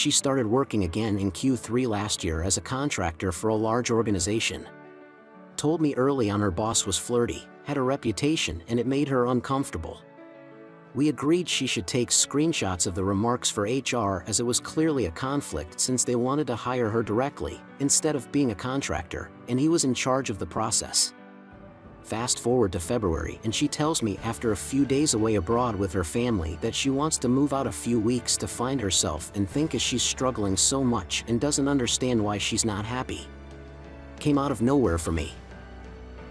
She started working again in Q3 last year as a contractor for a large organization. Told me early on her boss was flirty, had a reputation, and it made her uncomfortable. We agreed she should take screenshots of the remarks for HR, as it was clearly a conflict since they wanted to hire her directly, instead of being a contractor, and he was in charge of the process. Fast forward to February, and she tells me after a few days away abroad with her family that she wants to move out a few weeks to find herself and think as she's struggling so much and doesn't understand why she's not happy. Came out of nowhere for me.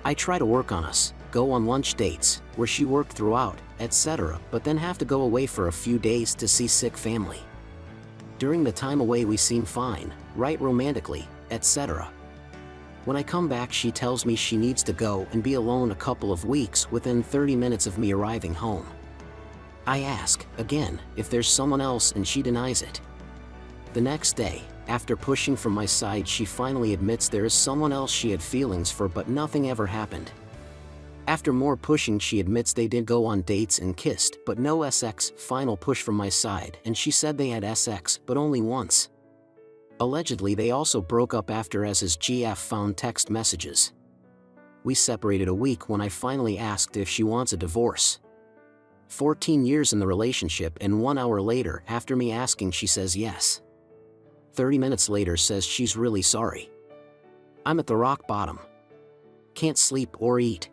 I try to work on us, go on lunch dates, where she worked throughout, etc., but then have to go away for a few days to see sick family. During the time away we seem fine, right romantically, etc. When I come back she tells me she needs to go and be alone a couple of weeks within 30 minutes of me arriving home. I ask, again, if there's someone else, and she denies it. The next day, after pushing from my side, she finally admits there is someone else she had feelings for, but nothing ever happened. After more pushing she admits they did go on dates and kissed, but no sex. Final push from my side, and she said they had sex, but only once. Allegedly they also broke up after as his GF found text messages. We separated a week when I finally asked if she wants a divorce. 14 years in the relationship, and 1 hour later, after me asking, she says yes. 30 minutes later says she's really sorry. I'm at the rock bottom. Can't sleep or eat.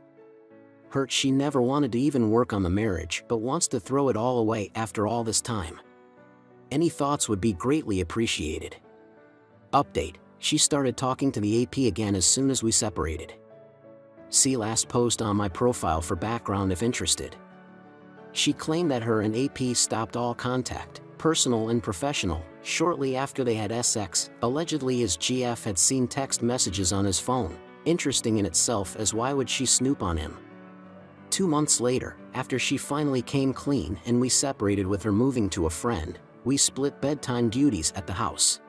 Hurt she never wanted to even work on the marriage, but wants to throw it all away after all this time. Any thoughts would be greatly appreciated. Update: she started talking to the AP again as soon as we separated. See last post on my profile for background if interested. She claimed that her and AP stopped all contact, personal and professional, shortly after they had sex. Allegedly his GF had seen text messages on his phone. Interesting in itself, as why would she snoop on him? 2 months later, after she finally came clean and we separated with her moving to a friend, we split bedtime duties at the house.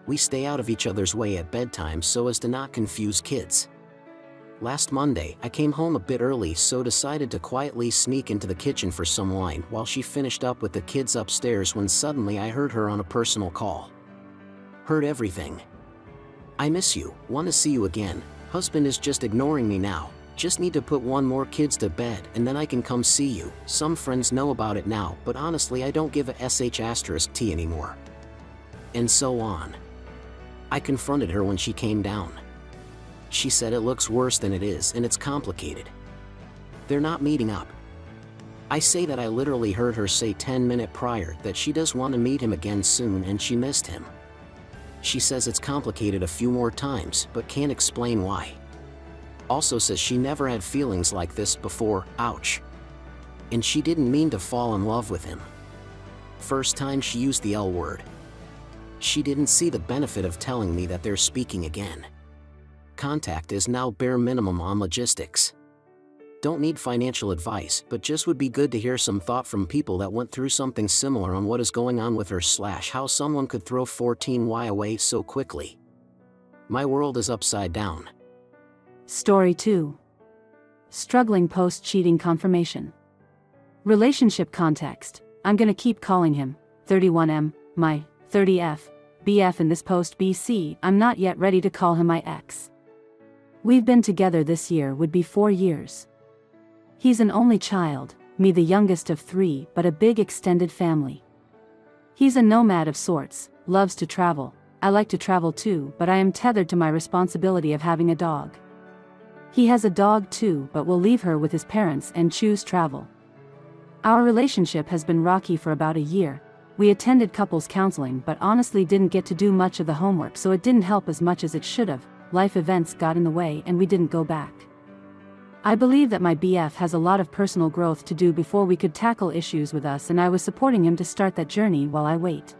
We stay out of each other's way at bedtime so as to not confuse kids. Last Monday, I came home a bit early, so decided to quietly sneak into the kitchen for some wine while she finished up with the kids upstairs, when suddenly I heard her on a personal call. Heard everything. I miss you, want to see you again, husband is just ignoring me now, just need to put 1 more kids to bed and then I can come see you, some friends know about it now, but honestly I don't give a **T anymore. And so on. I confronted her when she came down. She said it looks worse than it is and it's complicated. They're not meeting up. I say that I literally heard her say 10 minutes prior that she does want to meet him again soon and she missed him. She says it's complicated a few more times but can't explain why. Also says she never had feelings like this before, ouch. And she didn't mean to fall in love with him. First time she used the L word. She didn't see the benefit of telling me that they're speaking again. Contact is now bare minimum on logistics. Don't need financial advice, but just would be good to hear some thought from people that went through something similar on what is going on with her / how someone could throw 14Y away so quickly. My world is upside down. Story 2. Struggling post-cheating confirmation. Relationship context. I'm gonna keep calling him 31M, my 30F, BF in this post BC. I'm not yet ready to call him my ex. We've been together this year would be 4 years. He's an only child, me the youngest of 3, but a big extended family. He's a nomad of sorts, loves to travel. I like to travel too, but I am tethered to my responsibility of having a dog. He has a dog too, but will leave her with his parents and choose travel. Our relationship has been rocky for about a year. We attended couples counseling but honestly didn't get to do much of the homework, so it didn't help as much as it should have. Life events got in the way and we didn't go back. I believe that my BF has a lot of personal growth to do before we could tackle issues with us, and I was supporting him to start that journey while I wait.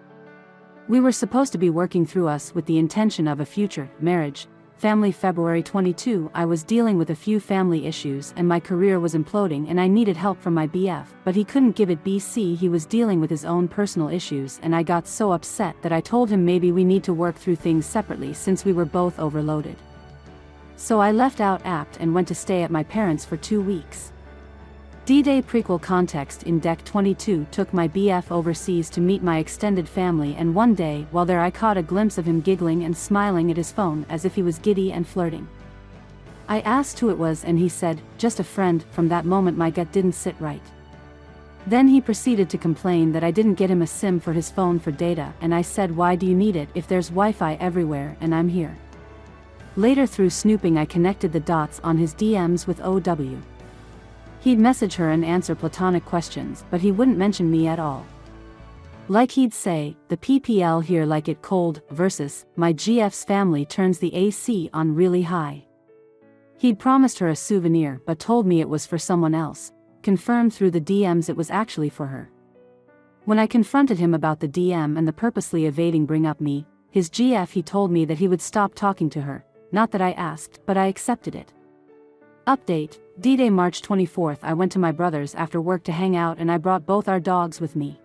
We were supposed to be working through us with the intention of a future marriage. Family. February 22, I was dealing with a few family issues and my career was imploding and I needed help from my BF, but he couldn't give it. BC. He was dealing with his own personal issues and I got so upset that I told him maybe we need to work through things separately since we were both overloaded. So I left out apt and went to stay at my parents for 2 weeks. D-Day prequel context. In Deck 22 took my BF overseas to meet my extended family, and one day while there I caught a glimpse of him giggling and smiling at his phone as if he was giddy and flirting. I asked who it was and he said, "Just a friend." From that moment my gut didn't sit right. Then he proceeded to complain that I didn't get him a SIM for his phone for data, and I said, "Why do you need it if there's Wi-Fi everywhere and I'm here?" Later through snooping I connected the dots on his DMs with OW. He'd message her and answer platonic questions, but he wouldn't mention me at all. Like he'd say, "The PPL here like it cold," versus, "My GF's family turns the AC on really high." He'd promised her a souvenir but told me it was for someone else, confirmed through the DMs it was actually for her. When I confronted him about the DM and the purposely evading bring up me, his GF, he told me that he would stop talking to her, not that I asked, but I accepted it. Update, D-Day March 24th. I went to my brother's after work to hang out and I brought both our dogs with me.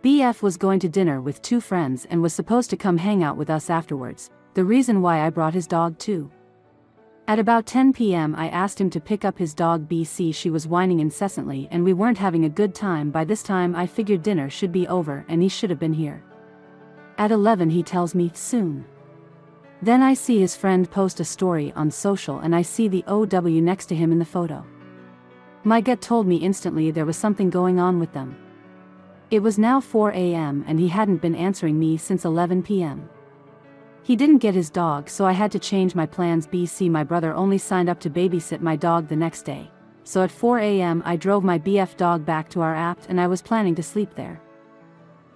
BF was going to dinner with 2 friends and was supposed to come hang out with us afterwards, the reason why I brought his dog too. At about 10 p.m. I asked him to pick up his dog BC. She was whining incessantly and we weren't having a good time. By this time I figured dinner should be over and he should have been here. At 11 he tells me, "Soon." Then I see his friend post a story on social and I see the OW next to him in the photo. My gut told me instantly there was something going on with them. It was now 4 a.m. and he hadn't been answering me since 11 p.m. He didn't get his dog, so I had to change my plans. BC, my brother, only signed up to babysit my dog the next day, so at 4 a.m. I drove my BF dog back to our apt and I was planning to sleep there.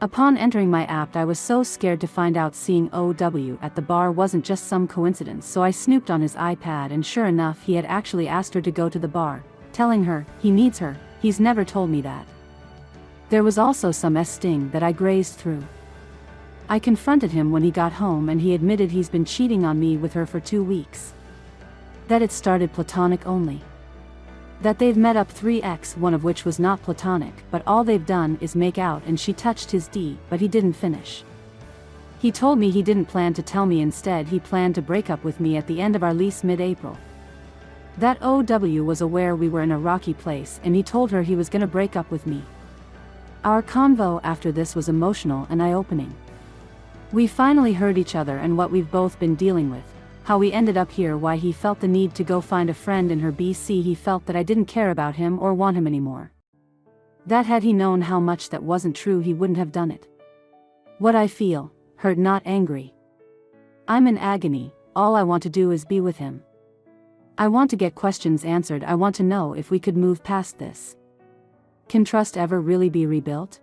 Upon entering my apt I was so scared to find out seeing OW at the bar wasn't just some coincidence, so I snooped on his iPad and sure enough he had actually asked her to go to the bar, telling her he needs her. He's never told me that. There was also some sting that I grazed through. I confronted him when he got home and he admitted he's been cheating on me with her for 2 weeks. That it started platonic only. That they've met up 3x, one of which was not platonic, but all they've done is make out and she touched his D, but he didn't finish. He told me he didn't plan to tell me, instead he planned to break up with me at the end of our lease mid-April. That OW was aware we were in a rocky place and he told her he was gonna break up with me. Our convo after this was emotional and eye-opening. We finally heard each other and what we've both been dealing with. How we ended up here, why he felt the need to go find a friend in her BC. He felt that I didn't care about him or want him anymore. That had he known how much that wasn't true he wouldn't have done it. What I feel, hurt, not angry. I'm in agony. All I want to do is be with him. I want to get questions answered. I want to know if we could move past this. Can trust ever really be rebuilt?